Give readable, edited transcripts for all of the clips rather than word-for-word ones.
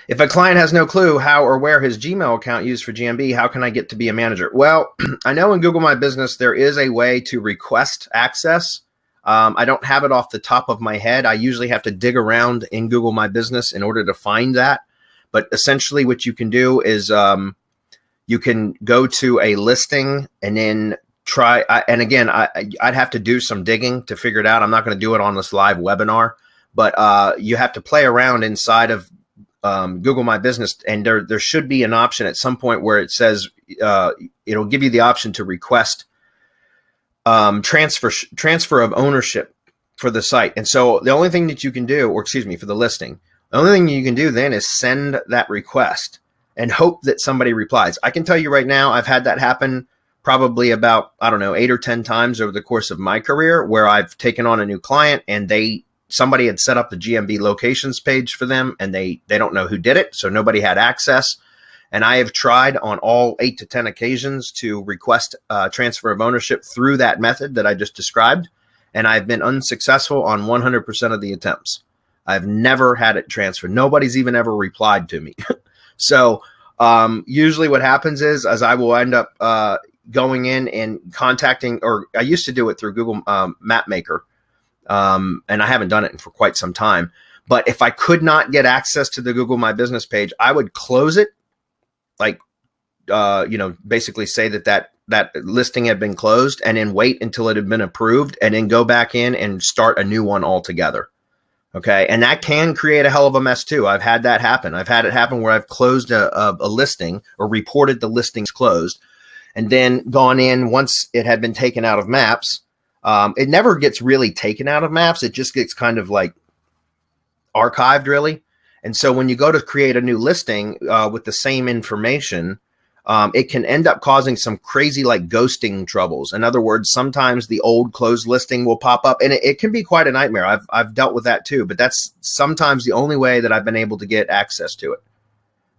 If a client has no clue how or where his Gmail account used for GMB, how can I get to be a manager? Well, I know in Google My Business, there is a way to request access. I don't have it off the top of my head. I usually have to dig around in Google My Business in order to find that. But essentially what you can do is you can go to a listing and then try. And again, I'd have to do some digging to figure it out. I'm not going to do it on this live webinar, but you have to play around inside of Google My Business, and there should be an option at some point where it says it'll give you the option to request transfer of ownership for the site. And so the only thing that you can do, or excuse me, for the listing, the only thing you can do then is send that request and hope that somebody replies. I can tell you right now, I've had that happen probably about, I don't know, 8 or 10 times over the course of my career, where I've taken on a new client and somebody had set up the GMB locations page for them, and they don't know who did it, so nobody had access. And I have tried on all 8 to 10 occasions to request transfer of ownership through that method that I just described, and I've been unsuccessful on 100% of the attempts. I've never had it transferred. Nobody's even ever replied to me. So usually what happens is I will end up going in and contacting, or I used to do it through Google Map Maker. And I haven't done it for quite some time. But if I could not get access to the Google My Business page, I would close it, like, basically say that listing had been closed, and then wait until it had been approved, and then go back in and start a new one altogether. Okay. And that can create a hell of a mess too. I've had that happen. I've had it happen where I've closed a listing, or reported the listings closed, and then gone in once it had been taken out of Maps. It never gets really taken out of Maps. It just gets kind of like archived, really. And so when you go to create a new listing with the same information, it can end up causing some crazy like ghosting troubles. In other words, sometimes the old closed listing will pop up, and it can be quite a nightmare. I've dealt with that too, but that's sometimes the only way that I've been able to get access to it.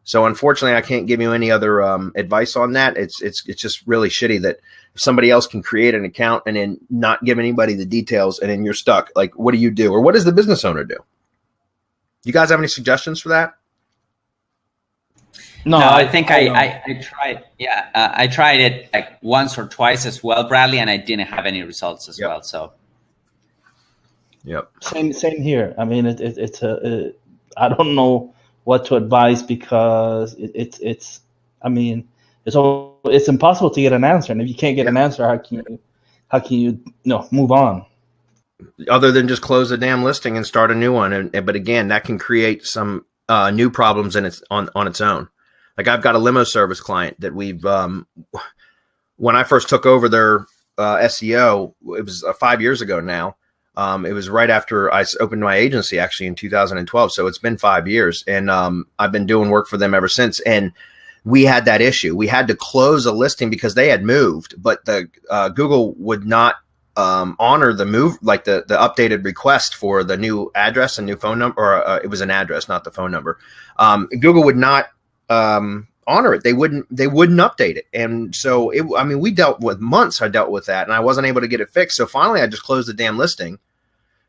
So unfortunately, I can't give you any other advice on that. It's just really shitty that if somebody else can create an account and then not give anybody the details, and then you're stuck. Like, what do you do? Or what does the business owner do? You guys have any suggestions for that? No, I think I tried. Yeah, I tried it like once or twice as well, Bradley, and I didn't have any results as well. So, yep. Same here. I mean, it's I don't know what to advise, because it's impossible to get an answer, and if you can't get an answer, how can you move on? Other than just close the damn listing and start a new one. But again, that can create some new problems on its own. Like, I've got a limo service client that we've, when I first took over their SEO, it was 5 years ago now. It was right after I opened my agency, actually, in 2012. So it's been 5 years, and I've been doing work for them ever since. And we had that issue. We had to close a listing because they had moved, but the Google would not honor the move, like the updated request for the new address and new phone number, or it was an address, not the phone number. Google would not honor it. They wouldn't update it. And so we dealt with months. I dealt with that, and I wasn't able to get it fixed. So finally I just closed the damn listing,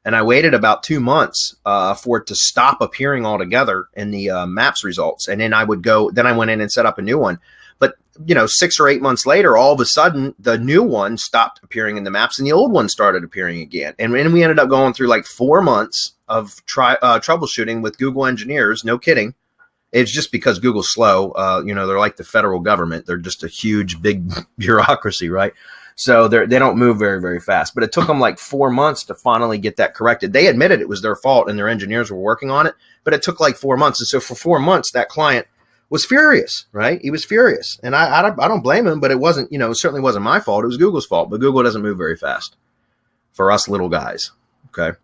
and I waited about 2 months for it to stop appearing altogether in the Maps results. And then I went in and set up a new one. But 6 or 8 months later, all of a sudden the new one stopped appearing in the Maps, and the old one started appearing again. And then we ended up going through like 4 months of troubleshooting with Google engineers. No kidding. It's just because Google's slow. They're like the federal government. They're just a huge, big bureaucracy, right? So they don't move very, very fast. But it took them like 4 months to finally get that corrected. They admitted it was their fault, and their engineers were working on it, but it took like 4 months. And so for 4 months, that client was furious, right? He was furious. And I don't blame him, but it wasn't, it certainly wasn't my fault. It was Google's fault. But Google doesn't move very fast for us little guys, okay?